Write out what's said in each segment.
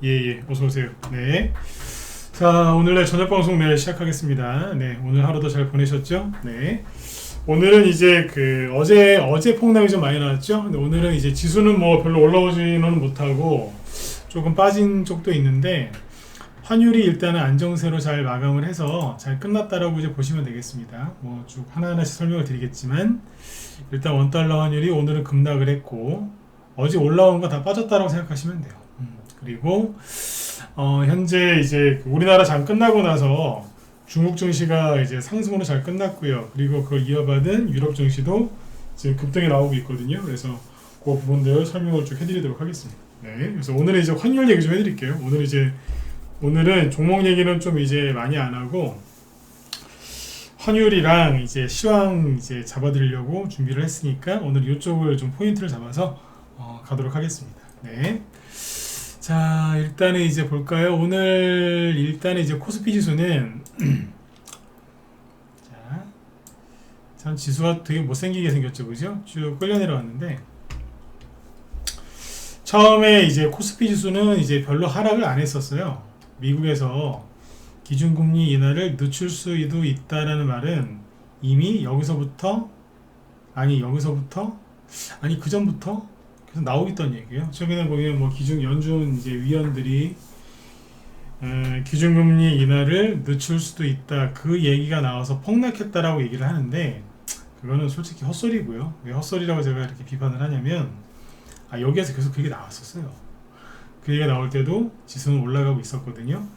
예, 어서 오세요. 네. 자, 오늘의 저녁 방송 시작하겠습니다. 네, 오늘 하루도 잘 보내셨죠? 네. 오늘은 이제 어제 폭락이 좀 많이 나왔죠? 근데 오늘은 이제 지수는 뭐 별로 올라오지는 못하고 조금 빠진 쪽도 있는데 환율이 일단은 안정세로 잘 마감을 해서 잘 끝났다라고 이제 보시면 되겠습니다. 뭐 쭉 하나하나씩 설명을 드리겠지만 일단 원달러 환율이 오늘은 급락을 했고 어제 올라온 거 다 빠졌다라고 생각하시면 돼요. 그리고 현재 이제 우리나라 장 끝나고 나서 중국 증시가 이제 상승으로 잘 끝났고요. 그리고 그걸 이어받은 유럽 증시도 지금 급등이 나오고 있거든요. 그래서 그 부분들 설명을 쭉 해드리도록 하겠습니다. 네, 그래서 오늘은 이제 환율 얘기 좀 해드릴게요. 오늘은 종목 얘기는 좀 이제 많이 안 하고 환율이랑 이제 시황 이제 잡아드리려고 준비를 했으니까 오늘 이쪽을 좀 포인트를 잡아서 가도록 하겠습니다. 네. 자, 일단은 이제 볼까요? 오늘 일단은 이제 코스피 지수는 자, 참 지수가 되게 못생기게 생겼죠, 그죠? 쭉 끌려 내려왔는데 처음에 이제 코스피 지수는 이제 별로 하락을 안 했었어요. 미국에서 기준금리 인하를 늦출 수도 있다라는 말은 이미 여기서부터 아니 그 전부터 계속 나오고 있던 얘기예요. 최근에 보면 뭐 연준 이제 위원들이 기준금리 인하를 늦출 수도 있다 그 얘기가 나와서 폭락했다라고 얘기를 하는데 그거는 솔직히 헛소리고요. 왜 헛소리라고 제가 이렇게 비판을 하냐면 여기에서 계속 그게 나왔었어요. 그 얘기가 나올 때도 지수는 올라가고 있었거든요.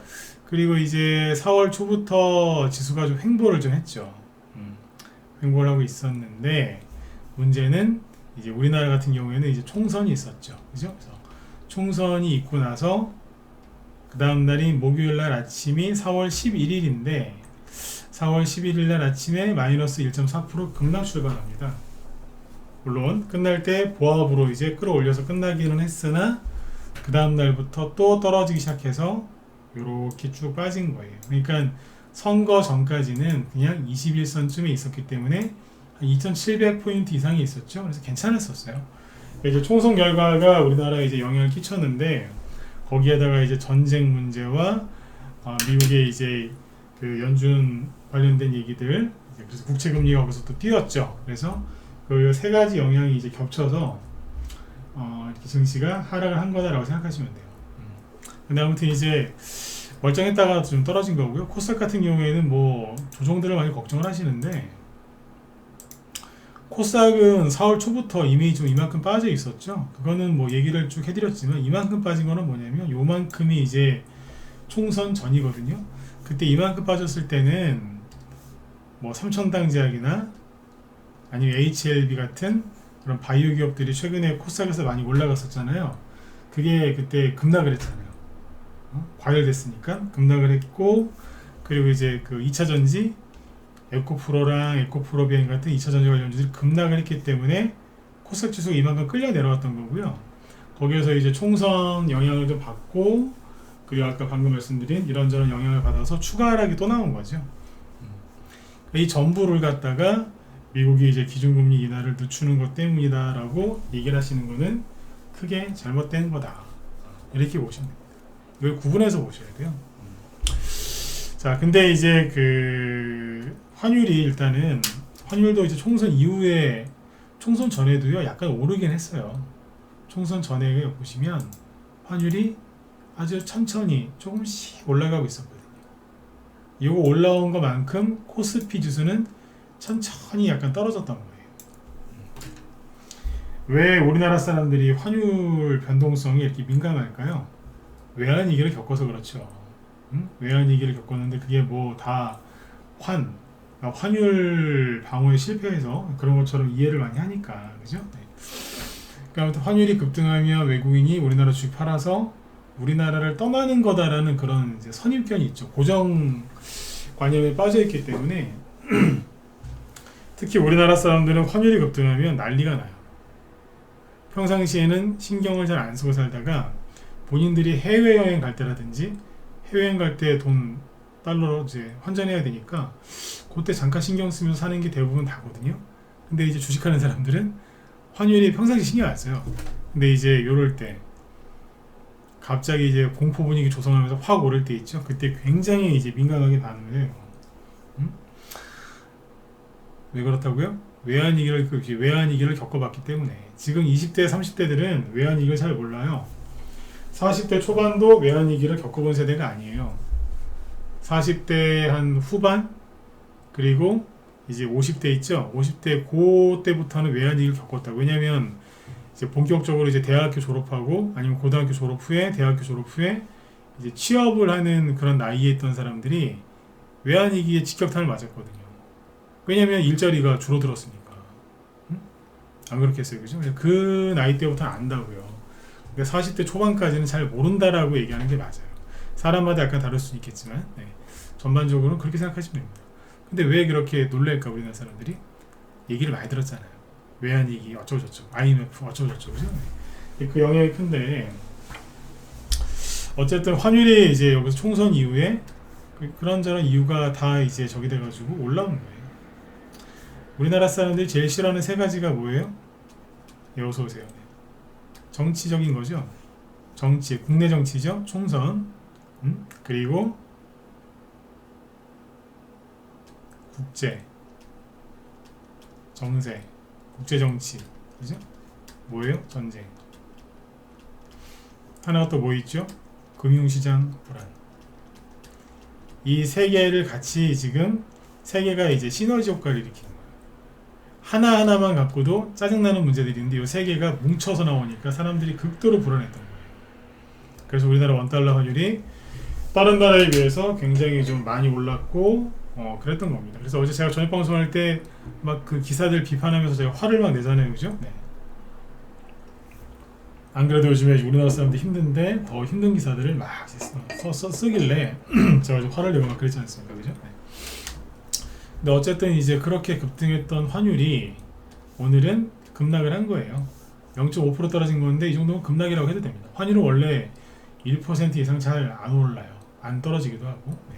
그리고 이제 4월 초부터 지수가 좀 횡보를 좀 했죠. 횡보를 하고 있었는데 문제는 이제 우리나라 같은 경우에는 이제 총선이 있었죠. 그죠? 그래서 총선이 있고 나서 그 다음 날이 목요일 날 아침이 4월 11일인데 4월 11일 날 아침에 마이너스 1.4% 급락 출발합니다. 물론 끝날 때 보합으로 이제 끌어올려서 끝나기는 했으나 그 다음 날부터 또 떨어지기 시작해서 이렇게 쭉 빠진 거예요. 그러니까 선거 전까지는 그냥 21선쯤에 있었기 때문에 한 2,700포인트 이상이 있었죠. 그래서 괜찮았었어요. 이제 총선 결과가 우리나라에 이제 영향을 끼쳤는데 거기에다가 이제 전쟁 문제와 미국의 이제 그 연준 관련된 얘기들, 그래서 국채 금리가 거기서 또 뛰었죠. 그래서 그 세 가지 영향이 이제 겹쳐서 이렇게 증시가 하락을 한 거다라고 생각하시면 돼요. 근데 아무튼 이제 멀쩡했다가 좀 떨어진 거고요. 코스닥 같은 경우에는 뭐 조정들을 많이 걱정을 하시는데 코스닥은 4월 초부터 이미 좀 이만큼 빠져 있었죠. 그거는 뭐 얘기를 쭉 해드렸지만 이만큼 빠진 거는 뭐냐면 요만큼이 이제 총선 전이거든요. 그때 이만큼 빠졌을 때는 뭐 삼천당 제약이나 아니면 HLB 같은 그런 바이오 기업들이 최근에 코스닥에서 많이 올라갔었잖아요. 그게 그때 급락을 했잖아요. 과열됐으니까 급락을 했고, 그리고 이제 그 2차 전지 에코프로랑 에코프로비엔 같은 2차 전지 관련주들이 급락을 했기 때문에 코스닥 지수가 이만큼 끌려 내려왔던 거고요. 거기에서 이제 총선 영향을 좀 받고, 그리고 아까 방금 말씀드린 이런저런 영향을 받아서 추가 하락이 또 나온 거죠. 이 전부를 갖다가 미국이 이제 기준금리 인하를 늦추는 것 때문이다라고 얘기를 하시는 거는 크게 잘못된 거다. 이렇게 보시면 됩니다. 이걸 구분해서 보셔야 돼요. 자, 근데 이제 그 환율이 일단은 환율도 이제 총선 이후에 총선 전에도요 약간 오르긴 했어요. 총선 전에 보시면 환율이 아주 천천히 조금씩 올라가고 있었거든요. 이거 올라온 것만큼 코스피 지수는 천천히 약간 떨어졌던 거예요. 왜 우리나라 사람들이 환율 변동성이 이렇게 민감할까요? 외환 위기를 겪어서 그렇죠. 외환 위기를 겪었는데 그게 뭐 다 환율 방어에 실패해서 그런 것처럼 이해를 많이 하니까, 그죠? 네. 그러니까 환율이 급등하면 외국인이 우리나라 주식 팔아서 우리나라를 떠나는 거다라는 그런 이제 선입견이 있죠. 고정관념에 빠져 있기 때문에 특히 우리나라 사람들은 환율이 급등하면 난리가 나요. 평상시에는 신경을 잘 안 쓰고 살다가 본인들이 해외여행 갈 때라든지 해외여행 갈 때 돈 달러로 이제 환전해야 되니까 그때 잠깐 신경 쓰면서 사는 게 대부분 다거든요. 근데 이제 주식하는 사람들은 환율이 평상시 신경 안 써요. 근데 이제 요럴 때 갑자기 이제 공포 분위기 조성하면서 확 오를 때 있죠. 그때 굉장히 이제 민감하게 반응을 해요. 음? 왜 그렇다고요? 외환위기를 겪어봤기 때문에. 지금 20대, 30대들은 외환위기를 잘 몰라요. 40대 초반도 외환위기를 겪어본 세대가 아니에요. 40대 한 후반, 그리고 이제 50대 있죠. 50대 그때부터는 외환위기를 겪었다고. 왜냐면 이제 본격적으로 이제 대학교 졸업하고 아니면 고등학교 졸업 후에 대학교 졸업 후에 이제 취업을 하는 그런 나이에 있던 사람들이 외환위기에 직격탄을 맞았거든요. 왜냐면 일자리가 줄어들었으니까. 응? 안 그렇겠어요, 그죠? 그 나이 때부터는 안다고요. 그러니까 40대 초반까지는 잘 모른다라고 얘기하는 게 맞아요. 사람마다 약간 다를 수 있겠지만 네. 전반적으로는 그렇게 생각하시면 됩니다. 근데 왜 그렇게 놀랄까 우리나라 사람들이? 얘기를 많이 들었잖아요. 외환위기 어쩌고저쩌고 IMF 어쩌고저쩌고 그죠? 네. 그 영향이 큰데 어쨌든 환율이 이제 여기서 총선 이후에 그런저런 이유가 다 이제 저기 돼가지고 올라오는 거예요. 우리나라 사람들이 제일 싫어하는 세 가지가 뭐예요? 네, 어서 오세요. 정치적인 거죠. 정치, 국내 정치죠. 총선, 그리고 국제, 정세, 국제 정치, 그죠? 뭐예요? 전쟁. 하나가 또 뭐 있죠? 금융시장 불안. 이 세 개를 같이 지금 세 개가 이제 시너지 효과를 일으키는 거예요. 하나하나만 갖고도 짜증나는 문제들이 있는데 이 세 개가 뭉쳐서 나오니까 사람들이 극도로 불안했던 거예요. 그래서 우리나라 원달러 환율이 다른 나라에 비해서 굉장히 좀 많이 올랐고 그랬던 겁니다. 그래서 어제 제가 저녁 방송할 때 막 그 기사들 비판하면서 제가 화를 막 내잖아요, 그죠? 네. 안 그래도 요즘에 우리나라 사람들 힘든데 더 힘든 기사들을 막 쓰길래 제가 좀 화를 내고 막 그랬지 않습니까, 그죠? 네. 근데 어쨌든 이제 그렇게 급등했던 환율이 오늘은 급락을 한 거예요. 0.5% 떨어진 건데 이 정도면 급락이라고 해도 됩니다. 환율은 원래 1% 이상 잘 안 올라요. 안 떨어지기도 하고. 네.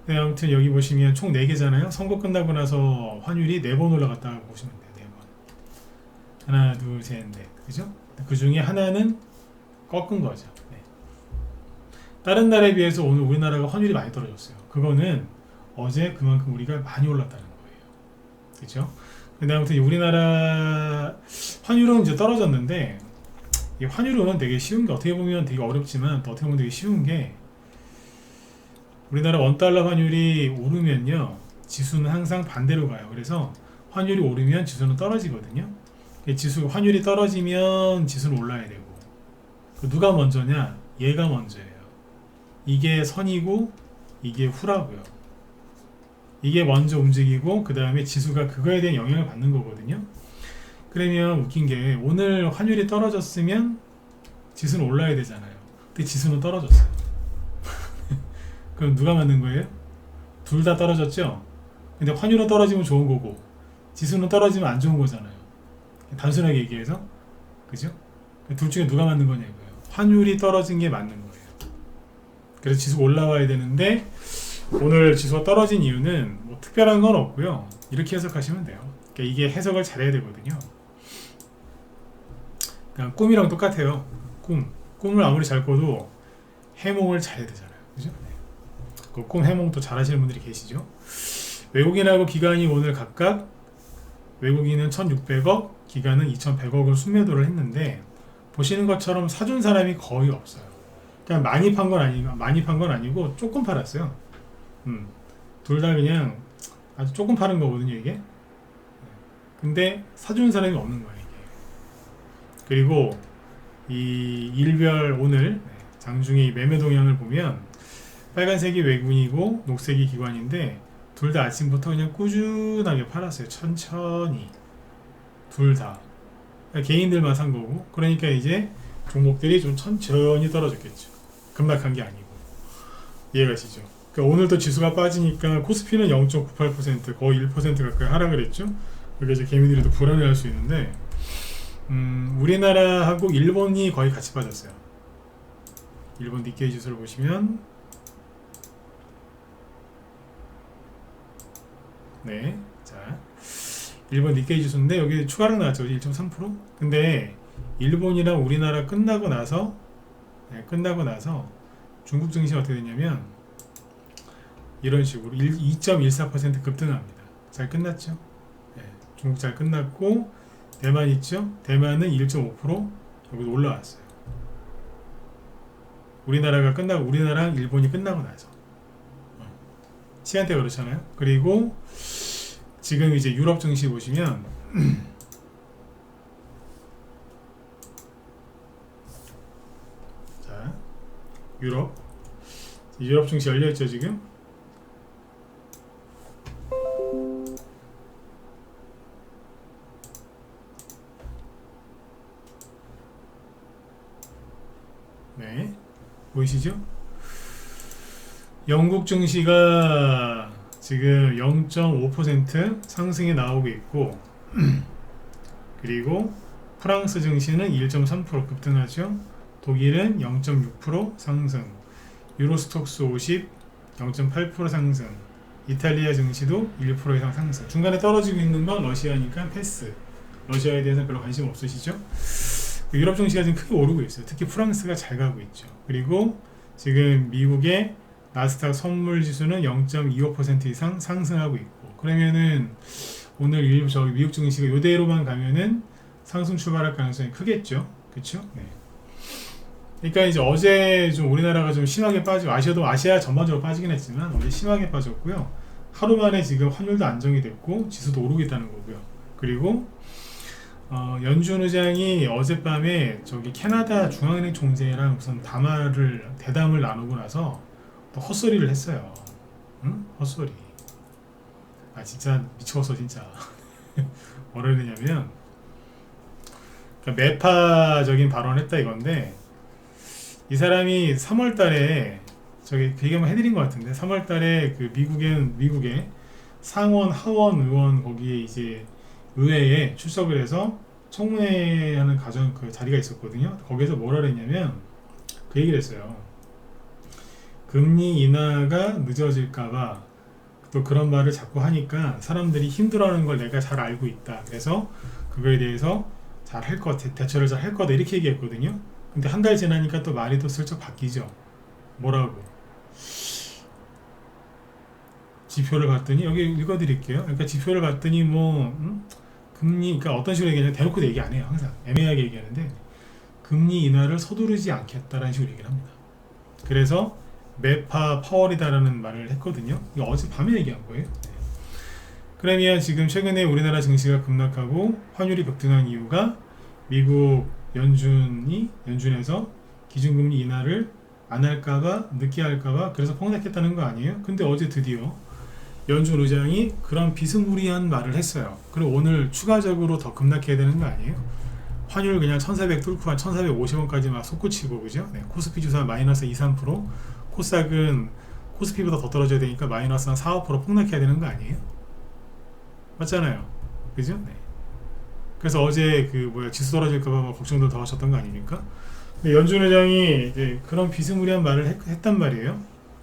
네, 아무튼 여기 보시면 총 4개잖아요. 선거 끝나고 나서 환율이 4번 올라갔다고 보시면 돼요. 4번. 하나, 둘, 셋, 넷. 그죠? 그 중에 하나는 꺾은 거죠. 네. 다른 나라에 비해서 오늘 우리나라가 환율이 많이 떨어졌어요. 그거는 어제 그만큼 우리가 많이 올랐다는 거예요. 그죠? 근데 아무튼 우리나라 환율은 이제 떨어졌는데 이 환율은 되게 쉬운 게 어떻게 보면 되게 어렵지만 또 어떻게 보면 되게 쉬운 게 우리나라 원달러 환율이 오르면요 지수는 항상 반대로 가요. 그래서 환율이 오르면 지수는 떨어지거든요. 환율이 떨어지면 지수는 올라야 되고 누가 먼저냐? 얘가 먼저예요. 이게 선이고 이게 후라고요. 이게 먼저 움직이고 그 다음에 지수가 그거에 대한 영향을 받는 거거든요. 그러면 웃긴 게 오늘 환율이 떨어졌으면 지수는 올라야 되잖아요. 근데 지수는 떨어졌어요. 그럼 누가 만든 거예요? 둘 다 떨어졌죠? 근데 환율은 떨어지면 좋은 거고 지수는 떨어지면 안 좋은 거잖아요. 단순하게 얘기해서 그죠? 둘 중에 누가 만든 거냐고요. 환율이 떨어진 게 맞는 거예요. 그래서 지수가 올라와야 되는데 오늘 지수가 떨어진 이유는 뭐 특별한 건 없고요. 이렇게 해석하시면 돼요. 그러니까 이게 해석을 잘해야 되거든요. 그냥 꿈이랑 똑같아요. 꿈을 아무리 잘 꿔도 해몽을 잘해야 되잖아요. 그죠? 그 꿈 해몽도 잘 하시는 분들이 계시죠. 외국인하고 기관이 오늘 각각 외국인은 1600억, 기관은 2100억을 순매도를 했는데 보시는 것처럼 사준 사람이 거의 없어요. 그냥 많이 판 건 아니고 조금 팔았어요. 둘 다 그냥 아주 조금 파는 거거든요, 이게. 근데 사주는 사람이 없는 거예요, 이게. 그리고 이 일별 오늘 장중에 매매 동향을 보면 빨간색이 외국인이고 녹색이 기관인데 둘 다 아침부터 그냥 꾸준하게 팔았어요. 천천히. 둘 다. 개인들만 산 거고. 그러니까 이제 종목들이 좀 천천히 떨어졌겠죠. 급락한 게 아니고. 이해가시죠? 그러니까 오늘도 지수가 빠지니까 코스피는 0.98% 거의 1% 가까이 하락을 했죠. 그게 이제 개미들이 또 불안해할 수 있는데 우리나라하고 일본이 거의 같이 빠졌어요. 일본 니케이 지수를 보시면 네, 자 일본 니케이 지수인데 여기 추가로 나왔죠. 1.3%. 근데 일본이랑 우리나라 끝나고 나서 네, 끝나고 나서 중국 증시 어떻게 됐냐면 이런 식으로 2.14% 급등합니다. 잘 끝났죠? 네, 중국 잘 끝났고 대만 있죠? 대만은 1.5% 여기도 올라왔어요. 우리나라가 끝나고 우리나라랑 일본이 끝나고 나서 시간대가 그렇잖아요. 그리고 지금 이제 유럽 증시 보시면 자 유럽 증시 열려있죠 지금. 네, 보이시죠? 영국 증시가 지금 0.5% 상승이 나오고 있고 그리고 프랑스 증시는 1.3% 급등하죠. 독일은 0.6% 상승, 유로스톡스 50 0.8% 상승, 이탈리아 증시도 1% 이상 상승. 중간에 떨어지고 있는 건 러시아니까 패스. 러시아에 대해서는 별로 관심 없으시죠? 유럽 증시가 지금 크게 오르고 있어요. 특히 프랑스가 잘 가고 있죠. 그리고 지금 미국의 나스닥 선물 지수는 0.25% 이상 상승하고 있고, 그러면은 오늘 미국 증시가 이대로만 가면은 상승 출발할 가능성이 크겠죠. 그렇죠? 네. 그러니까 이제 어제 좀 우리나라가 좀 심하게 빠지고 아시아 전반적으로 빠지긴 했지만 어제 심하게 빠졌고요. 하루 만에 지금 환율도 안정이 됐고 지수도 오르고 있다는 거고요. 그리고 연준 의장이 어젯밤에 저기 캐나다 중앙은행 총재랑 무슨 대담을 나누고 나서 또 헛소리를 했어요. 응? 헛소리. 진짜 미쳤어 진짜. 뭐라 그러냐면 그러니까 매파적인 발언을 했다 이건데, 이 사람이 3월달에 저기 그 얘기 한번 해드린 것 같은데 3월달에 그 미국의 상원 하원 의원 거기에 이제 의회에 출석을 해서 청문회하는 그 자리가 있었거든요. 거기서 뭐라 그랬냐면 그 얘기를 했어요. 금리 인하가 늦어질까봐 또 그런 말을 자꾸 하니까 사람들이 힘들어하는 걸 내가 잘 알고 있다. 그래서 그거에 대해서 잘 할 것 같아, 대처를 잘 할 거다 이렇게 얘기했거든요. 근데 한 달 지나니까 또 말이 또 슬쩍 바뀌죠. 뭐라고? 지표를 봤더니 여기 읽어드릴게요. 그러니까 지표를 봤더니 금리, 그러니까 어떤 식으로 얘기하냐면 대놓고 얘기 안 해요. 항상 애매하게 얘기하는데 금리 인하를 서두르지 않겠다라는 식으로 얘기를 합니다. 그래서 매파 파월이다라는 말을 했거든요. 이거 어젯밤에 얘기한 거예요. 네. 그러면 지금 최근에 우리나라 증시가 급락하고 환율이 급등한 이유가 미국 연준에서 기준금리 인하를 안 할까봐, 늦게 할까봐 그래서 폭락했다는 거 아니에요? 근데 어제 드디어 연준 의장이 그런 비스무리한 말을 했어요. 그리고 오늘 추가적으로 더 급락해야 되는 거 아니에요? 환율 그냥 1400 뚫고 한 1450원까지 막 솟구치고, 그죠? 네, 코스피 주사 마이너스 2, 3%, 코스닥은 코스피보다 더 떨어져야 되니까 마이너스 한 4, 5% 폭락해야 되는 거 아니에요? 맞잖아요. 그죠? 네. 그래서 어제 지수 떨어질까봐 걱정도 더 하셨던 거 아닙니까? 근데 연준 의장이 이제 그런 비스무리한 말을 했단 말이에요.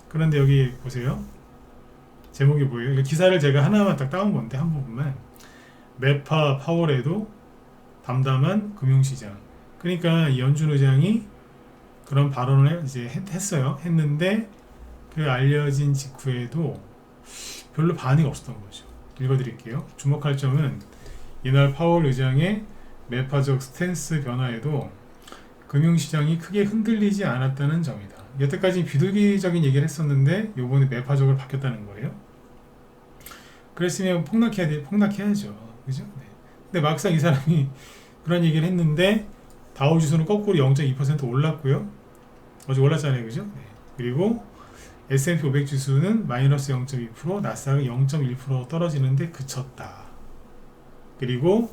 그런데 여기 보세요. 제목이 뭐예요? 기사를 제가 하나만 딱 따온 건데 한 부분만. 매파 파월에도 담담한 금융시장. 그러니까 연준 의장이 그런 발언을 이제 했어요. 했는데 그 알려진 직후에도 별로 반응이 없었던 거죠. 읽어드릴게요. 주목할 점은 이날 파월 의장의 매파적 스탠스 변화에도 금융시장이 크게 흔들리지 않았다는 점이다. 여태까지 비둘기적인 얘기를 했었는데 요번에 매파적으로 바뀌었다는 거예요. 그랬으면 폭락해야죠. 그죠? 네. 근데 막상 이 사람이 그런 얘기를 했는데 다우지수는 거꾸로 0.2% 올랐고요. 어제 올랐잖아요. 그죠? 네. 그리고 S&P 500 지수는 마이너스 0.2%, 나스닥은 0.1% 떨어지는데 그쳤다. 그리고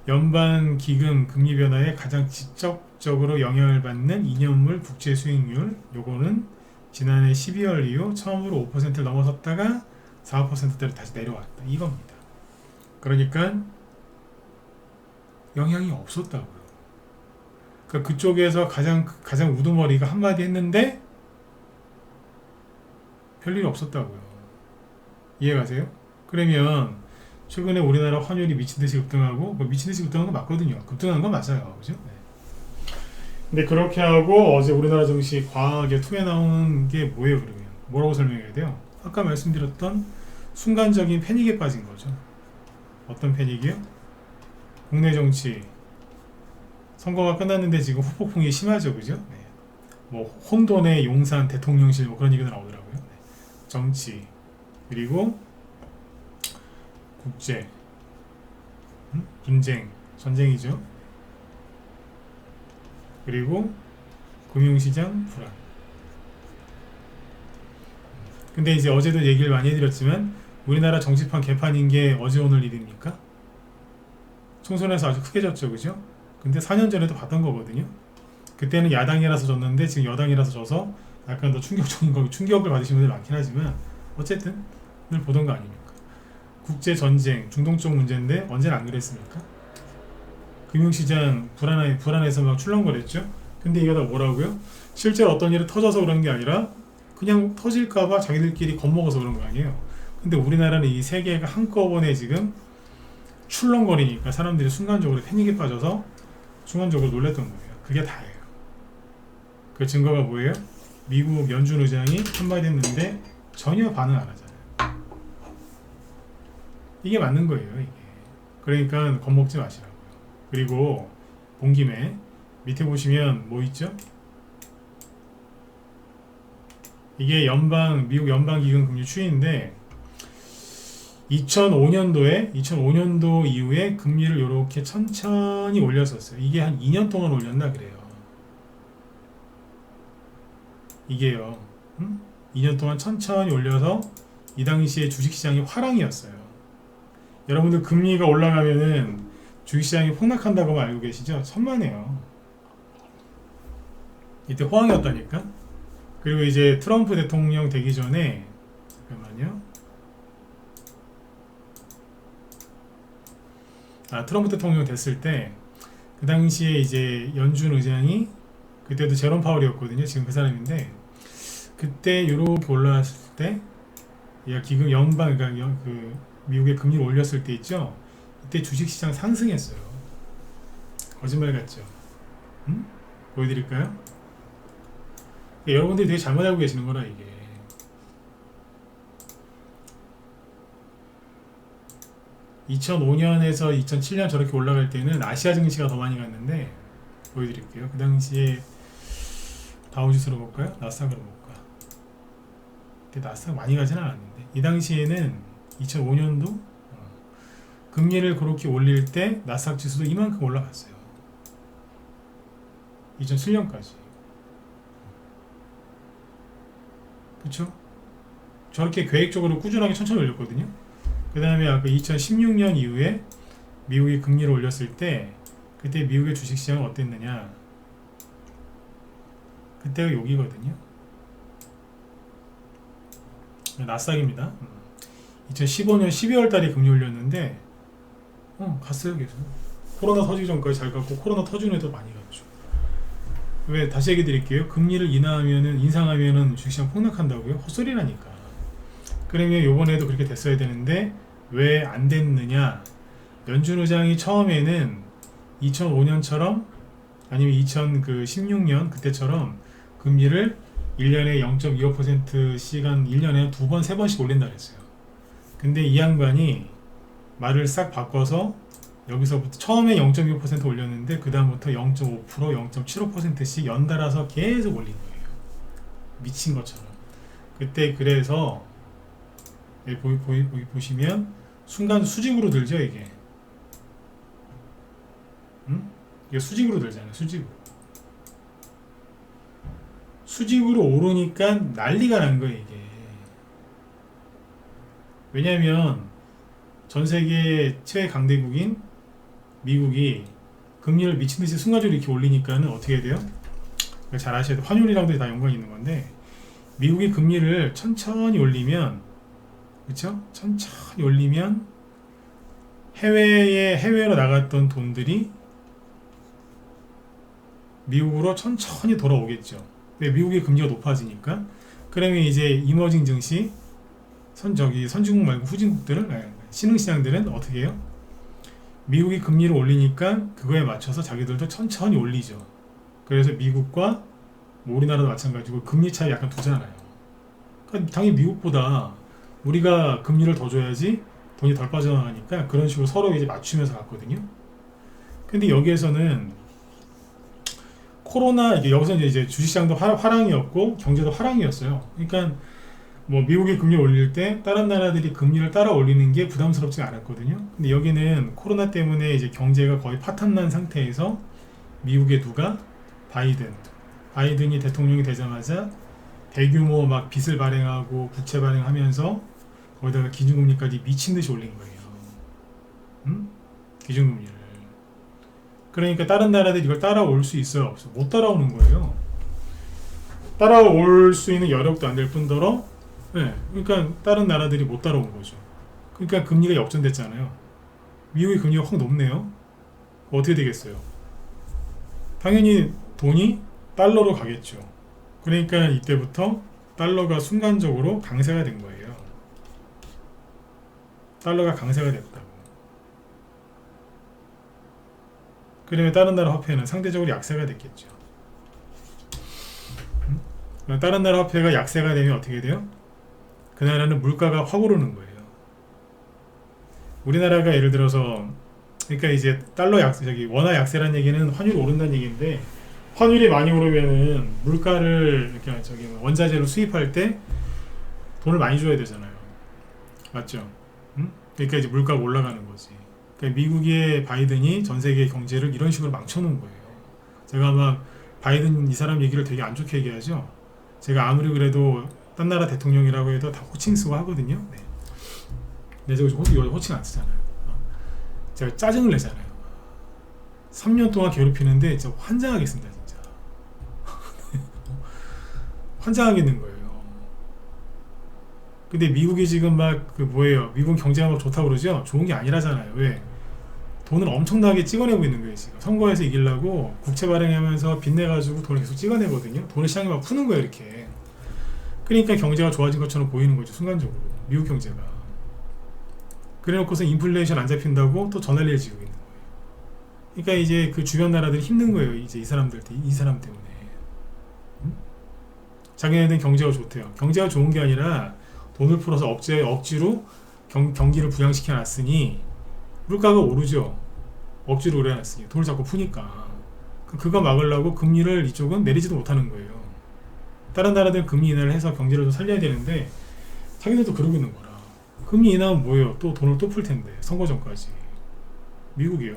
연방 기금 금리 변화에 가장 직접적으로 영향을 받는 2년물 국채 수익률, 요거는 지난해 12월 이후 처음으로 5%를 넘어섰다가 4%대로 다시 내려왔다. 이겁니다. 그러니까 영향이 없었다고요. 그러니까 그쪽에서 가장 우두머리가 한마디 했는데 별일 없었다고요. 이해가세요? 그러면 최근에 우리나라 환율이 미친듯이 급등하고 미친듯이 급등한 건 맞거든요. 급등한 건 맞아요. 그죠? 네. 근데 그렇게 하고 어제 우리나라 증시 과하게 투에 나온 게 뭐예요? 그러면 뭐라고 설명해야 돼요? 아까 말씀드렸던 순간적인 패닉에 빠진 거죠. 어떤 패닉이요? 국내 정치 선거가 끝났는데 지금 후폭풍이 심하죠, 그죠? 네. 뭐 혼돈의 용산 대통령실 뭐 그런 얘기도 나오더라고요. 네. 정치 그리고 국제 분쟁 전쟁이죠. 그리고 금융시장 불안. 근데 이제 어제도 얘기를 많이 해드렸지만 우리나라 정치판 개판인 게 어제 오늘 일입니까? 총선에서 아주 크게 졌죠, 그죠? 근데 4년 전에도 봤던 거거든요. 그때는 야당이라서 졌는데 지금 여당이라서 져서 약간 더 충격적인 거, 충격을 받으신 분들이 많긴 하지만 어쨌든 늘 보던 거 아닙니까? 국제 전쟁, 중동 쪽 문제인데 언제는 안 그랬습니까? 금융시장 불안해서 막 출렁거렸죠. 근데 이거 다 뭐라고요? 실제로 어떤 일이 터져서 그런 게 아니라 그냥 터질까봐 자기들끼리 겁먹어서 그런 거 아니에요. 근데 우리나라는 이 세 개가 한꺼번에 지금 출렁거리니까 사람들이 순간적으로 패닉에 빠져서 순간적으로 놀랬던 거예요. 그게 다예요. 그 증거가 뭐예요? 미국 연준 의장이 한마디 했는데 전혀 반응 안 하잖아요. 이게 맞는 거예요, 이게. 그러니까 겁먹지 마시라고요. 그리고 본 김에 밑에 보시면 뭐 있죠? 이게 미국 연방기금 금리 추이인데 2005년도 이후에 금리를 이렇게 천천히 올렸었어요. 이게 한 2년 동안 올렸나 그래요. 이게요. 2년 동안 천천히 올려서 이 당시에 주식시장이 화랑이었어요. 여러분들 금리가 올라가면은 주식시장이 폭락한다고 알고 계시죠? 천만에요. 이때 호황이었다니까. 그리고 이제 트럼프 대통령 되기 전에 잠깐만요. 트럼프 대통령 됐을 때 그 당시에 이제 연준 의장이 그때도 제롬 파월이었거든요. 지금 그 사람인데 그때 이렇게 올라왔을 때 기금 연방 그러니까 그 미국의 금리를 올렸을 때 있죠. 이때 주식시장 상승했어요. 거짓말 같죠? 보여드릴까요? 여러분들이 되게 잘못 알고 계시는 거라 이게. (2005년에서 2007년) 저렇게 올라갈 때는 아시아 증시가 더 많이 갔는데 보여드릴게요. 그 당시에 다우지수로 볼까요? 나스닥으로 볼까? 근데 나스닥 많이 가진 않았는데 이 당시에는 2005년도 금리를 그렇게 올릴 때 나스닥 지수도 이만큼 올라갔어요. 2007년까지. 그쵸? 저렇게 계획적으로 꾸준하게 천천히 올렸거든요. 그 다음에 아까 2016년 이후에 미국이 금리를 올렸을 때 그때 미국의 주식시장은 어땠느냐. 그때가 여기거든요. 나스닥입니다. 2015년 12월 달에 금리 올렸는데 갔어요 계속. 코로나 터지기 전까지 잘 갔고 코로나 터진 애도 많이 갔죠. 왜? 다시 얘기 드릴게요. 금리를 인상하면은 주식시장 폭락한다고요? 헛소리라니까. 그러면 요번에도 그렇게 됐어야 되는데 왜 안 됐느냐. 연준 의장이 처음에는 2005년처럼 아니면 2016년 그때처럼 금리를 1년에 0.25%씩 한 1년에 2번, 3번씩 올린다 그랬어요. 근데 이 양반이 말을 싹 바꿔서 여기서부터 처음에 0.25% 올렸는데 그 다음부터 0.5%, 0.75%씩 연달아서 계속 올린 거예요. 미친 것처럼. 그때 그래서 보시면 순간 수직으로 들죠 이게. 이게 수직으로 들잖아요. 수직으로 오르니까 난리가 난 거예요 이게. 왜냐면 전 세계 최대 강대국인 미국이 금리를 미친듯이 순간적으로 이렇게 올리니까는 어떻게 돼요? 잘 아셔야 돼요. 환율이랑도 다 연관이 있는 건데 미국이 금리를 천천히 올리면 그쵸? 천천히 올리면 해외로 나갔던 돈들이 미국으로 천천히 돌아오겠죠. 왜? 미국의 금리가 높아지니까. 그러면 이제 이머징 증시 선진국 말고 후진국들은 신흥시장들은 어떻게 해요? 미국이 금리를 올리니까 그거에 맞춰서 자기들도 천천히 올리죠. 그래서 미국과 뭐 우리나라도 마찬가지고 금리 차이 약간 두잖아요. 그러니까 당연히 미국보다 우리가 금리를 더 줘야지 돈이 덜 빠져나가니까 그런 식으로 서로 이제 맞추면서 갔거든요. 근데 여기에서는 코로나 여기서 이제 주식시장도 화랑이었고 경제도 화랑이었어요. 그러니까 뭐 미국이 금리 올릴 때 다른 나라들이 금리를 따라 올리는 게 부담스럽지 않았거든요. 근데 여기는 코로나 때문에 이제 경제가 거의 파탄난 상태에서 미국의 누가 바이든이 대통령이 되자마자 대규모 막 빚을 발행하고 부채 발행하면서 거기다가 기준금리까지 미친 듯이 올린 거예요. 기준금리를. 그러니까 다른 나라들이 이걸 따라올 수 있어요, 없어? 못 따라오는 거예요. 따라올 수 있는 여력도 안 될 뿐더러, 네, 그러니까 다른 나라들이 못 따라온 거죠. 그러니까 금리가 역전됐잖아요. 미국의 금리가 확 높네요. 어떻게 되겠어요? 당연히 돈이 달러로 가겠죠. 그러니까 이때부터 달러가 순간적으로 강세가 된 거예요. 달러가 강세가 됐다고. 그러면 다른 나라 화폐는 상대적으로 약세가 됐겠죠. 다른 나라 화폐가 약세가 되면 어떻게 돼요? 그 나라는 물가가 확 오르는 거예요. 우리나라가 예를 들어서 그러니까 이제 달러 원화 약세라는 얘기는 환율이 오른다는 얘기인데 환율이 많이 오르면은 물가를 이렇게 원자재로 수입할 때 돈을 많이 줘야 되잖아요. 맞죠? 그러니까 이제 물가가 올라가는 거지. 그러니까 미국의 바이든이 전 세계 경제를 이런 식으로 망쳐놓은 거예요. 제가 막 바이든 이 사람 얘기를 되게 안 좋게 얘기하죠. 제가 아무리 그래도 딴 나라 대통령이라고 해도 다 호칭 쓰고 하거든요. 네. 근데 제가 호칭 안 쓰잖아요. 제가 짜증을 내잖아요. 3년 동안 괴롭히는데 진짜 환장하겠습니다. 진짜. 환장하겠는 거예요. 근데 미국이 지금 막 미국 경제가 막 좋다고 그러죠? 좋은 게 아니라잖아요. 왜? 돈을 엄청나게 찍어내고 있는 거예요. 지금 선거에서 이기려고 국채 발행하면서 빚내가지고 돈을 계속 찍어내거든요. 돈을 시장에 막 푸는 거예요. 이렇게. 그러니까 경제가 좋아진 것처럼 보이는 거죠. 순간적으로. 미국 경제가. 그래놓고서 인플레이션 안 잡힌다고 또 전화리를 지고 있는 거예요. 그러니까 이제 그 주변 나라들이 힘든 거예요. 이제 이 사람 때문에. 자기네들은 경제가 좋대요. 경제가 좋은 게 아니라 돈을 풀어서 억지로 경기를 부양시켜 놨으니 물가가 오르죠. 억지로 오래놨으니 돈을 자꾸 푸니까 그거 막으려고 금리를 이쪽은 내리지도 못하는 거예요. 다른 나라들은 금리 인하를 해서 경제를 좀 살려야 되는데 자기들도 그러고 있는 거라. 금리 인하면 뭐예요? 또 돈을 또 풀 텐데 선거 전까지. 미국이요.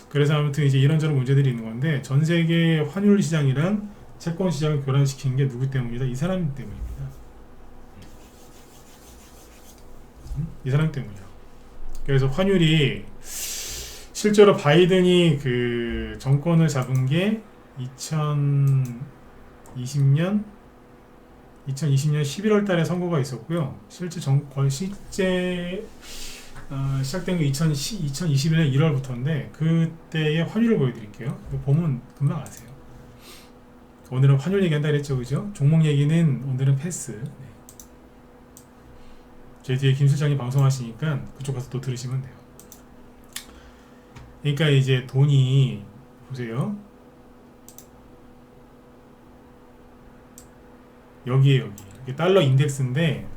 그래서 아무튼 이제 이런저런 문제들이 있는 건데 전 세계 환율 시장이랑 채권 시장을 교란시키는 게 누구 때문이다? 이 사람 때문입니다. 이 사람 때문이야. 그래서 환율이 실제로 바이든이 그 정권을 잡은 게 2020년 11월 달에 선거가 있었고요. 실제 시작된 게 2021년 1월부터인데 그때의 환율을 보여드릴게요. 보면 금방 아세요. 오늘은 환율 얘기한다 그랬죠, 그죠? 종목 얘기는 오늘은 패스. 네. 제 뒤에 김 실장님 방송하시니까 그쪽 가서 또 들으시면 돼요. 그러니까 이제 돈이 보세요. 여기에 달러 인덱스인데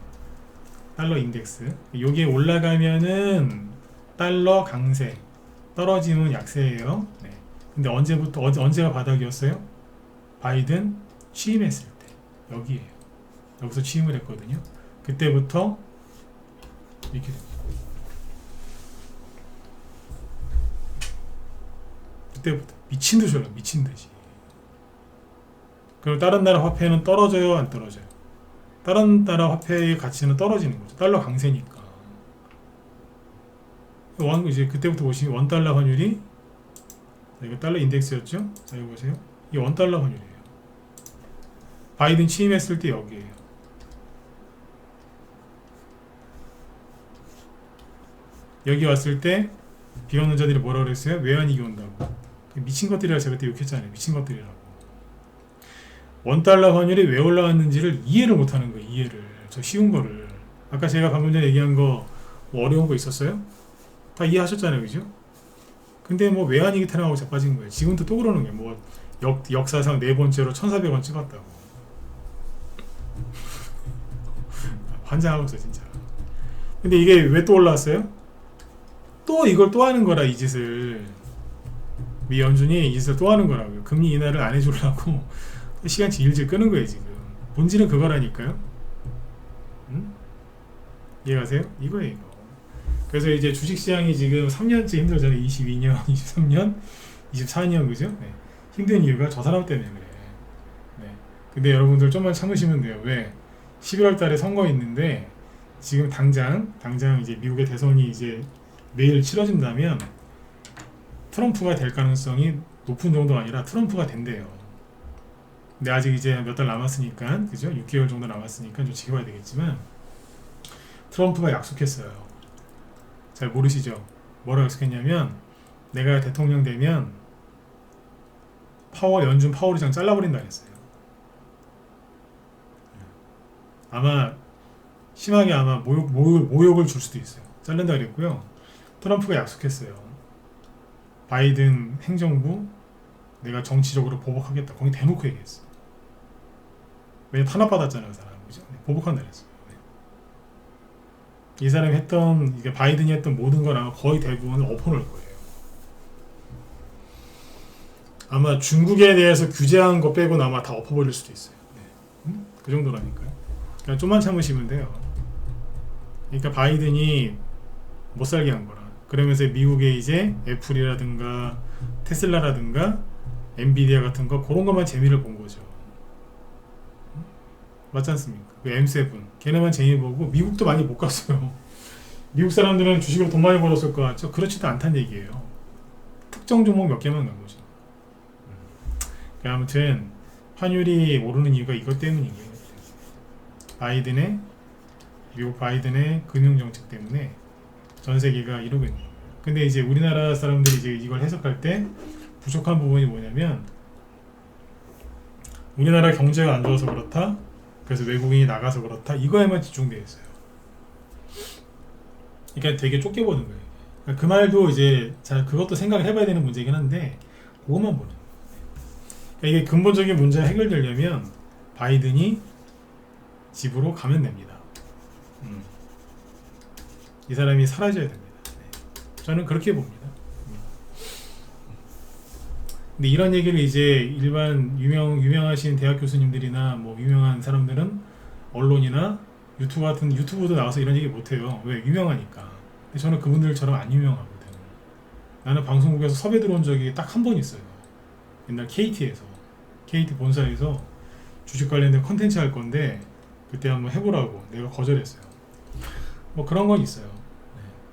달러 인덱스 여기에 올라가면은 달러 강세, 떨어지면 약세예요. 네. 근데 언제가 바닥이었어요? 바이든 취임했을 때 여기에요. 여기서 취임을 했거든요. 그때부터 이렇게 됩니다. 그때부터 미친듯이 올라, 미친듯이. 그럼 다른 나라 화폐는 떨어져요, 안 떨어져요? 다른 나라 화폐의 가치는 떨어지는 거죠. 달러 강세니까. 이제 그때부터 보시면 원달러 환율이, 이거 달러 인덱스였죠? 자, 이거 보세요. 이 원달러 환율이에요. 바이든 취임했을 때 여기에요. 여기 왔을 때 비오는 자들이 뭐라 그랬어요? 외환위기 온다고. 미친 것들이라고 제가 그때 욕했잖아요. 미친 것들이라고. 원달러 환율이 왜 올라왔는지를 이해를 못하는 거예요. 이해를. 저 쉬운 거를. 아까 제가 방금 전에 얘기한 거 뭐 어려운 거 있었어요? 다 이해하셨잖아요. 그죠? 근데 뭐 외환위기 태어나고 자빠진 거예요. 지금도 또 그러는 거예요. 뭐 역사상 네 번째로 1,400원 찍었다고. 환장하고 있어 진짜. 근데 이게 왜 또 올라왔어요? 또 이걸 또 하는 거라, 이 짓을. 미 연준이 이 짓을 또 하는 거라고요. 금리 인하를 안 해주려고 시간 질질 끄는 거예요 지금. 본질은 그거라니까요. 응? 이해가세요? 이거예요 이거. 그래서 이제 주식시장이 지금 3년째 힘들잖아요. 22년, 23년, 24년, 그죠? 네. 힘든 이유가 저 사람 때문에 그래. 네. 근데 여러분들 좀만 참으시면 돼요. 왜? 11월 달에 선거 있는데 지금 당장 이제 미국의 대선이 이제 내일 치러진다면 트럼프가 될 가능성이 높은 정도가 아니라 트럼프가 된대요. 근데 아직 이제 몇 달 남았으니까, 그죠? 6개월 정도 남았으니까 좀 지켜봐야 되겠지만 트럼프가 약속했어요. 잘 모르시죠? 뭐라고 약속했냐면 내가 대통령 되면 연준 파월의장 잘라버린다 했어요. 아마 심하게 아마 모욕을 줄 수도 있어요. 자른다 그랬고요. 트럼프가 약속했어요. 바이든 행정부 내가 정치적으로 보복하겠다. 거기 대놓고 얘기했어. 왜냐면 탄압받았잖아요, 그 사람. 그죠? 네, 보복한다 그랬어요. 이 사람이 했던, 이게 바이든이 했던 모든 건 아마 거의 대부분은 엎어놓을 거예요. 아마 중국에 대해서 규제한 거 빼고는 아마 다 엎어버릴 수도 있어요. 네. 그 정도라니까요. 그러니까 좀만 참으시면 돼요. 그러니까 바이든이 못 살게 한 거라. 그러면서 미국에 이제 애플이라든가 테슬라라든가 엔비디아 같은 거 그런 것만 재미를 본 거죠. 맞지 않습니까? 그 M7 걔네만 재미 보고 미국도 많이 못 갔어요. 미국 사람들은 주식으로 돈 많이 벌었을 것 같죠? 그렇지도 않다는 얘기예요. 특정 종목 몇 개만 간 거죠. 그러니까 아무튼 환율이 오르는 이유가 이것 때문이에요. 미국 바이든의 금융정책 때문에 전 세계가 이러고 있는 거예요. 근데 이제 우리나라 사람들이 이제 이걸 해석할 때 부족한 부분이 뭐냐면 우리나라 경제가 안 좋아서 그렇다, 그래서 외국인이 나가서 그렇다, 이거에만 집중되어 있어요. 그러니까 되게 좁게 보는 거예요. 그러니까 그 말도 이제 자 그것도 생각을 해봐야 되는 문제이긴 한데 그것만 보는 거예요. 그러니까 이게 근본적인 문제가 해결되려면 바이든이 집으로 가면 됩니다. 이 사람이 사라져야 됩니다. 네. 저는 그렇게 봅니다. 근데 이런 얘기를 이제 일반 유명하신 대학 교수님들이나 뭐 유명한 사람들은 언론이나 유튜브도 나와서 이런 얘기 못해요. 왜? 유명하니까. 근데 저는 그분들처럼 안 유명하거든. 나는 방송국에서 섭외 들어온 적이 딱 한 번 있어요. 옛날 KT 본사에서 주식 관련된 컨텐츠 할 건데 그때 한번 해보라고 내가 거절했어요. 뭐 그런 건 있어요.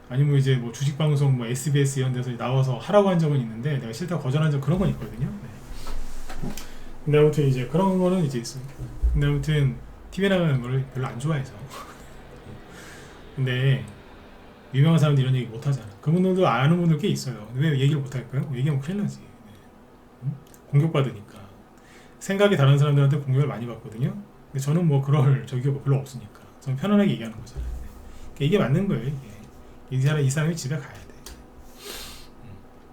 아니면 이제 뭐 주식 방송 뭐 SBS 이런 데서 나와서 하라고 한 적은 있는데 내가 싫다고 거절한 적 그런 건 있거든요. 네. 근데 아무튼 이제 그런 거는 이제 있어요. 근데 아무튼 TV에 나가는 거를 별로 안 좋아해서. 근데 유명한 사람들이 이런 얘기 못 하잖아. 그분들도 아는 분들 꽤 있어요. 왜 얘기를 못 할까요? 얘기하면 큰일 나지. 네. 공격받으니까. 생각이 다른 사람들한테 공격을 많이 받거든요. 근데 저는 뭐 그럴 저기가 별로 없으니까. 저는 편안하게 얘기하는 거잖아요. 네. 이게 맞는 거예요. 이게. 이 사람이 집에 가야 돼.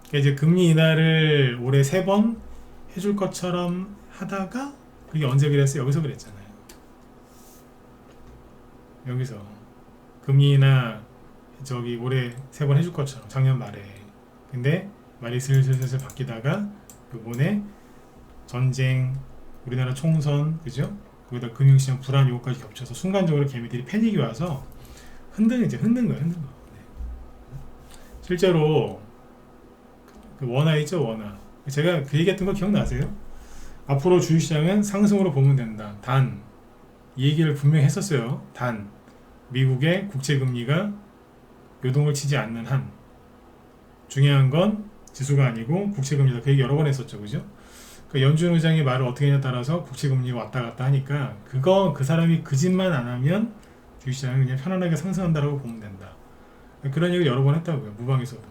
그러니까 이제 금리 인하를 올해 3번 해줄 것처럼 하다가 그게 언제 그랬어요? 여기서 그랬잖아요. 여기서 금리 인하 올해 3번 해줄 것처럼 작년 말에. 근데 말이 슬슬 바뀌다가 요번에 전쟁, 우리나라 총선, 그죠? 거기다 금융시장 불안 요거까지 겹쳐서 순간적으로 개미들이 패닉이 와서 흔든 거예요. 실제로 그 원화 있죠, 원화. 제가 그 얘기했던 거 기억나세요? 앞으로 주식시장은 상승으로 보면 된다. 단, 이 얘기를 분명히 했었어요. 단, 미국의 국채금리가 요동을 치지 않는 한. 중요한 건 지수가 아니고 국채금리다. 그 얘기 여러 번 했었죠, 그죠? 그 연준 의장의 말을 어떻게 하냐에 따라서 국채금리가 왔다 갔다 하니까 그 사람이 그 짓만 안 하면 주식시장은 그냥 편안하게 상승한다라고 보면 된다. 그런 얘기를 여러 번 했다고요. 무방에서도.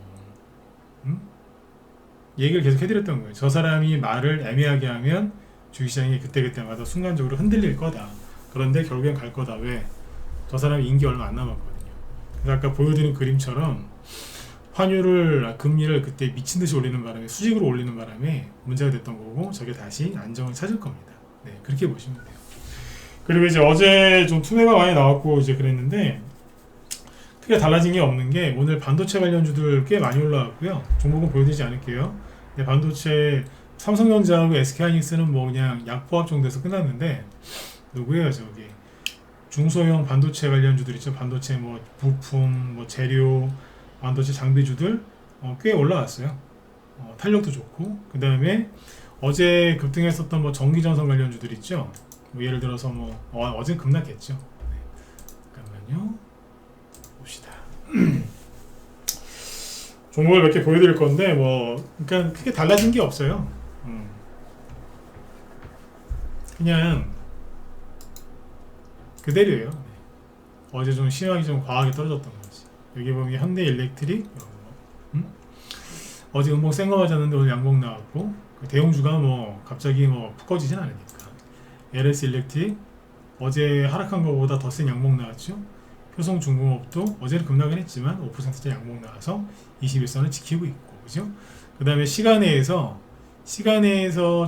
얘기를 계속 해드렸던 거예요. 저 사람이 말을 애매하게 하면 주식시장이 그때그때마다 순간적으로 흔들릴 거다. 그런데 결국엔 갈 거다. 왜? 저 사람이 임기 얼마 안 남았거든요. 그래서 아까 보여드린 그림처럼 환율을 금리를 그때 미친 듯이 올리는 바람에 수직으로 올리는 바람에 문제가 됐던 거고 저게 다시 안정을 찾을 겁니다. 네, 그렇게 보시면 돼요. 그리고 이제 어제 좀 투매가 많이 나왔고 이제 그랬는데 크게 달라진 게 없는 게 오늘 반도체 관련주들 꽤 많이 올라왔고요. 종목은 보여드리지 않을게요. 네, 반도체 삼성전자하고 SK하이닉스는 뭐 그냥 약보합 정도에서 끝났는데 누구예요 저기 중소형 반도체 관련주들 있죠. 반도체 뭐 부품, 뭐 재료, 반도체 장비주들 꽤 올라왔어요. 탄력도 좋고 그 다음에 어제 급등했었던 뭐 전기전선 관련주들 있죠. 뭐 예를 들어서 뭐 어제 급락했죠. 네. 잠깐만요. 봅시다. 종목을 몇 개 보여드릴 건데 뭐 그러니까 크게 달라진 게 없어요. 그냥 그대로예요. 네. 어제 좀 심하게 좀 과하게 떨어졌던 거지. 여기 보면 현대일렉트릭 어제 음봉 센 거 맞았는데 오늘 양봉 나왔고 대형주가 뭐 갑자기 뭐 푹 꺼지진 않으니까 LS 일렉트릭 어제 하락한 거보다 더 센 양봉 나왔죠. 효성중공업도 어제는 급락은 했지만 5%짜 양봉 나와서 21선을 지키고 있고 그죠. 그 다음에 시간외에서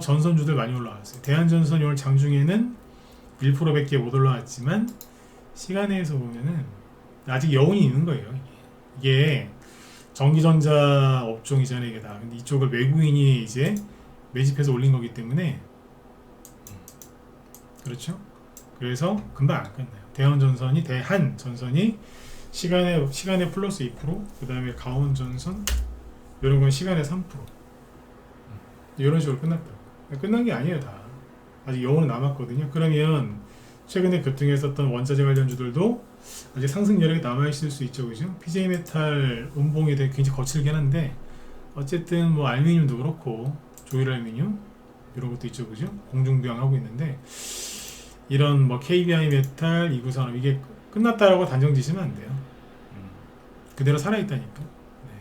전선주들 많이 올라왔어요. 대한전선이 오늘 장중에는 1%밖에 못 올라왔지만 시간외에서 보면은 아직 여운이 있는 거예요. 이게 전기전자 업종이잖아요. 이게 다. 근데 이쪽을 외국인이 이제 매집해서 올린 거기 때문에 그렇죠. 그래서 금방 안 끝나요. 대한전선이 시간에 플러스 2%, 그 다음에 가온전선 이런 건 시간에 3%. 이런 식으로 끝났다고. 끝난 게 아니에요 다. 아직 여운은 남았거든요. 그러면 최근에 급등했었던 원자재 관련주들도 아직 상승 여력이 남아있을 수 있죠. 그죠? PJ메탈 음봉에 대해 굉장히 거칠긴 한데 어쨌든 뭐 알루미늄도 그렇고 조일알루미늄 이런 것도 있죠. 그죠? 공중부양하고 있는데 이런 뭐 KBI 메탈, 이구산업 이게 끝났다라고 단정 지시면 안 돼요. 그대로 살아있다니까. 네.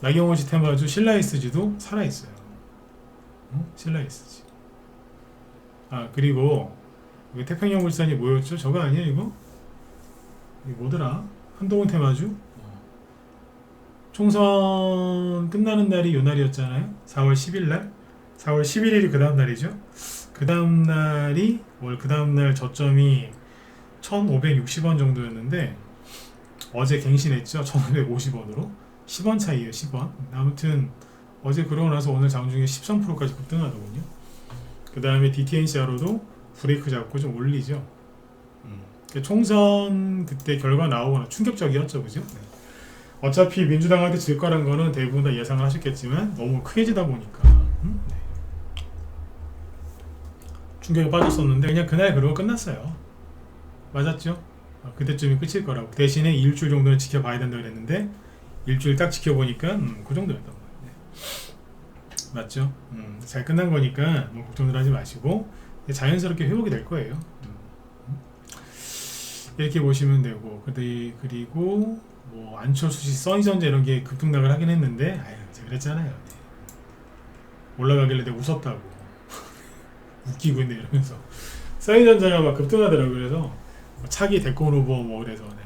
나경원시 테마주 신라SG도 살아있어요. 신라SG. 아 그리고 태평양 물산이 뭐였죠? 저거 아니야 이거? 이게 뭐더라? 한동훈 테마주? 총선 끝나는 날이 요 날이었잖아요. 4월 10일 날. 4월 11일이 그 다음 날이죠. 그 다음 날이 그 다음 날 저점이 1,560원 정도였는데 어제 갱신했죠. 1,550원으로 10원 차이에요. 10원. 아무튼 어제 그러고 나서 오늘 장중에 13%까지 급등하더군요. 그 다음에 DTNCR로도 브레이크 잡고 좀 올리죠. 총선 그때 결과 나오거나 충격적이었죠. 그죠? 네. 어차피 민주당한테 질 거란 거는 대부분 다 예상을 하셨겠지만 너무 크게 지다 보니까 네. 충격에 빠졌었는데 그냥 그날 그러고 끝났어요. 맞았죠? 그때쯤이 끝일 거라고. 대신에 일주일 정도는 지켜봐야 된다고 그랬는데 일주일 딱 지켜보니까 그 정도였던 거예요. 네. 맞죠? 잘 끝난 거니까 뭐 걱정들 하지 마시고 자연스럽게 회복이 될 거예요. 이렇게 보시면 되고 그리고 뭐 안철수씨 써니전자 이런 게 급등락을 하긴 했는데 제가 그랬잖아요. 네. 올라가길래 내가 웃었다고 웃기고 있네 이러면서 써니전자가 막 급등하더라고요. 그래서 뭐 차기 대권 후보 뭐 그래서 네.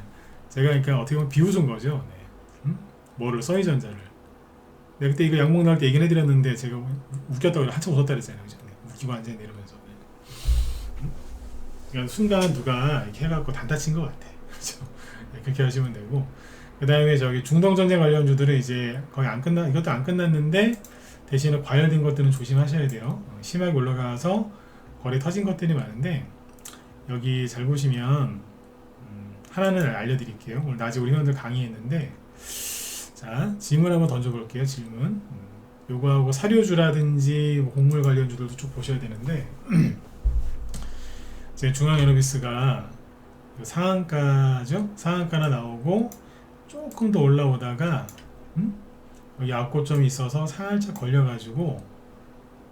제가 그러니까 어떻게 보면 비웃은 거죠. 네. 뭐를 써니전자를 내가 그때 이거 양목 나올 때 얘기를 해드렸는데 제가 웃겼다고 한참 웃었다 그랬잖아요. 그죠? 네. 웃기고 앉아있네 이러면서 그러니까 순간 누가 이렇게 해갖고 단타 친 것 같아. 그렇죠? 네, 그렇게 하시면 되고 그 다음에 저기 중동전쟁 관련주들은 이제 거의 이것도 안 끝났는데 대신에 과열된 것들은 조심하셔야 돼요. 심하게 올라가서 거래 터진 것들이 많은데 여기 잘 보시면 하나는 알려드릴게요. 오늘 낮에 우리 회원들 강의했는데 자 질문 한번 던져볼게요. 질문 요거하고 사료주라든지 뭐 곡물 관련주들도 쭉 보셔야 되는데 중앙에너비스가 상한가죠? 상한가나 나오고 조금 더 올라오다가 여기 앞고점이 있어서 살짝 걸려가지고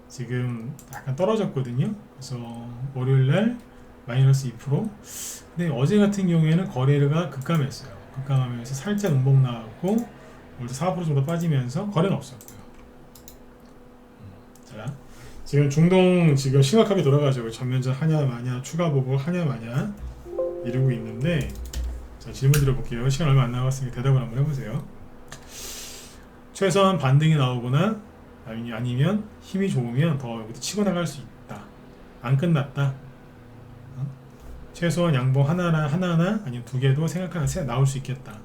지금 약간 떨어졌거든요. 그래서 월요일날 마이너스 2%. 근데 어제 같은 경우에는 거래가 급감했어요. 급감하면서 살짝 음봉 나왔고 오늘도 4% 정도 빠지면서 거래는 없었고요. 자. 지금 중동 지금 심각하게 돌아가죠. 전면전 하냐 마냐 추가 보복 하냐 마냐 이러고 있는데 자 질문 드려볼게요. 시간 얼마 안 남았으니까 대답을 한번 해보세요. 최소한 반등이 나오거나 아니면 힘이 좋으면 더 여기도 치고 나갈 수 있다. 안 끝났다. 최소한 양봉 하나나 아니면 두 개도 생각하는 나올 수 있겠다.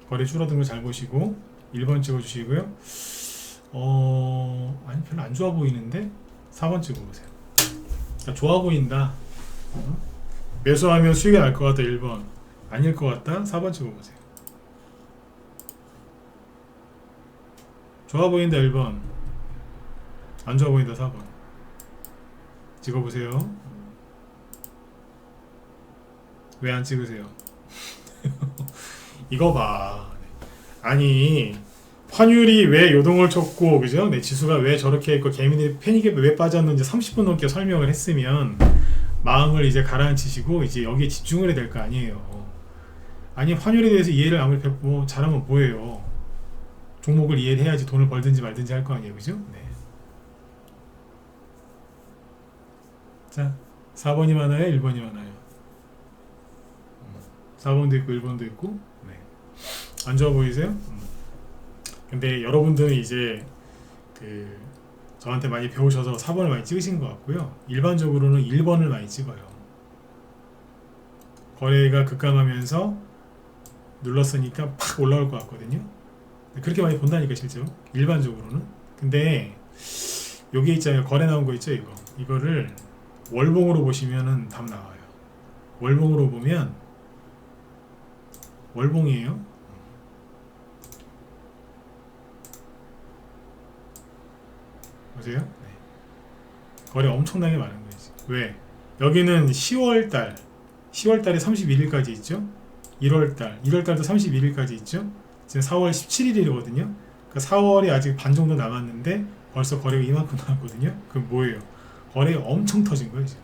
거래 줄어든 거 잘 보시고 1번 찍어주시고요. 아니 별로 안 좋아 보이는데 4번 찍어보세요. 그러니까 좋아 보인다. 매수하면 수익이 날 것 같다. 1번 아닐 것 같다. 4번 찍어보세요. 좋아 보인다. 1번 안 좋아 보인다. 4번 찍어보세요. 왜 안 찍으세요? 이거 봐. 아니 환율이 왜 요동을 쳤고 그죠? 네, 지수가 왜 저렇게 했고 개미들이 패닉에 왜 빠졌는지 30분 넘게 설명을 했으면 마음을 이제 가라앉히시고 이제 여기에 집중을 해야 될 거 아니에요. 아니 환율에 대해서 이해를 아무리 잘하면 뭐예요? 종목을 이해를 해야지 돈을 벌든지 말든지 할 거 아니에요, 그죠? 네. 자, 4번이 많아요, 1번이 많아요. 4번도 있고 1번도 있고. 네. 안 좋아 보이세요? 근데 여러분들은 이제 저한테 많이 배우셔서 4번을 많이 찍으신 것 같고요. 일반적으로는 1번을 많이 찍어요. 거래가 급감하면서 눌렀으니까 팍 올라올 것 같거든요. 그렇게 많이 본다니까 실제로 일반적으로는. 근데 여기 있잖아요. 거래 나온 거 있죠. 이거를 월봉으로 보시면은 답 나와요. 월봉으로 보면 월봉이에요. 보세요. 네. 거래 엄청나게 많은 거지. 왜? 여기는 10월달에 31일까지 있죠. 1월달도 31일까지 있죠. 지금 4월 17일이거든요. 그러니까 4월이 아직 반 정도 남았는데 벌써 거래가 이만큼 나왔거든요. 그럼 뭐예요? 거래가 엄청 터진 거예요 지금.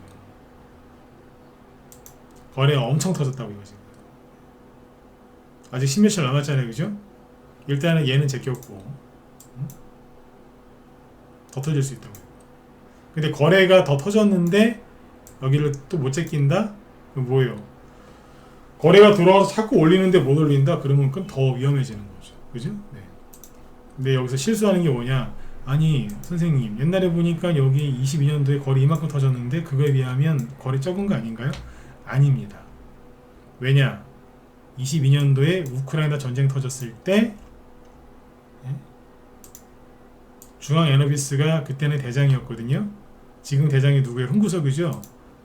거래가 엄청 터졌다고 이거 지금. 아직 10몇일 남았잖아요, 그죠? 일단은 얘는 제꼈고 더 터질 수 있다고요. 근데 거래가 더 터졌는데 여기를 또 못 제낀다? 그럼 뭐예요? 거래가 들어와서 자꾸 올리는데 못 올린다? 그러면 그건 더 위험해지는 거죠. 그죠? 네. 근데 여기서 실수하는 게 뭐냐? 아니 선생님 옛날에 보니까 여기 22년도에 거래 이만큼 터졌는데 그거에 비하면 거래 적은 거 아닌가요? 아닙니다. 왜냐? 22년도에 우크라이나 전쟁 터졌을 때 중앙에너비스가 그때는 대장이었거든요. 지금 대장이 누구예요? 흥구석유죠.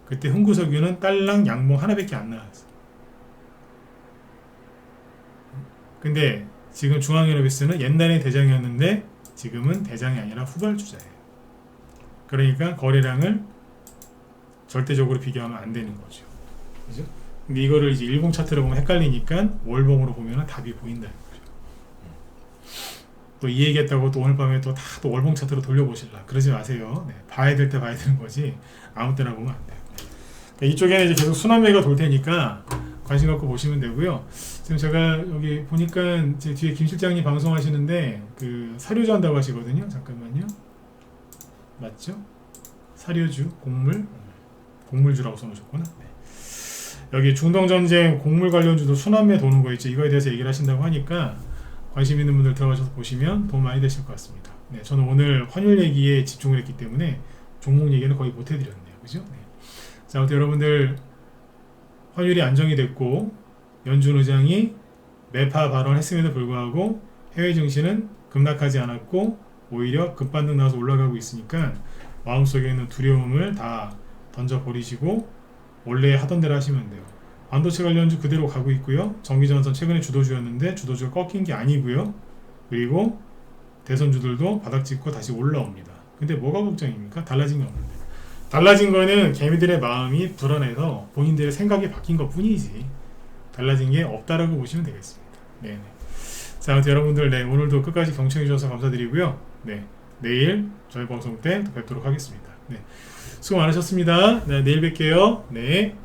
그때 흥구석유는 딸랑 양봉 하나밖에 안 나왔어요. 근데 지금 중앙에너비스는 옛날에 대장이었는데 지금은 대장이 아니라 후발주자예요. 그러니까 거래량을 절대적으로 비교하면 안 되는 거죠. 그죠? 근데 이거를 이제 일봉 차트로 보면 헷갈리니까 월봉으로 보면 답이 보인다는 거죠. 또 이 얘기했다고 또 오늘 밤에 또 월봉 차트로 돌려보실라 그러지 마세요. 네, 봐야 될 때 봐야 되는 거지 아무 때나 보면 안 돼요. 그러니까 이쪽에는 이제 계속 순환매가 돌 테니까 관심 갖고 보시면 되고요. 지금 제가 여기 보니까 제 뒤에 김 실장님 방송하시는데 사료주 한다고 하시거든요. 잠깐만요. 맞죠? 사료주, 곡물주라고 써놓으셨구나. 네. 여기 중동전쟁 곡물 관련주도 순환매 도는 거 있죠. 이거에 대해서 얘기를 하신다고 하니까 관심 있는 분들 들어가셔서 보시면 도움 많이 되실 것 같습니다. 네, 저는 오늘 환율 얘기에 집중을 했기 때문에 종목 얘기는 거의 못 해드렸네요. 그죠? 네. 자, 아무튼 여러분들 환율이 안정이 됐고 연준 의장이 매파 발언했음에도 불구하고 해외 증시는 급락하지 않았고 오히려 급반등 나와서 올라가고 있으니까 마음속에 있는 두려움을 다 던져버리시고 원래 하던 대로 하시면 돼요. 반도체 관련주 그대로 가고 있고요. 전기전선 최근에 주도주였는데 주도주가 꺾인 게 아니고요. 그리고 대선주들도 바닥 찍고 다시 올라옵니다. 근데 뭐가 걱정입니까? 달라진 게 없는데. 달라진 거는 개미들의 마음이 불안해서 본인들의 생각이 바뀐 것 뿐이지 달라진 게 없다라고 보시면 되겠습니다. 네네. 자, 아무튼 여러분들 오늘도 끝까지 경청해 주셔서 감사드리고요. 네, 내일 저희 방송 때 또 뵙도록 하겠습니다. 네, 수고 많으셨습니다. 네, 내일 뵐게요. 네.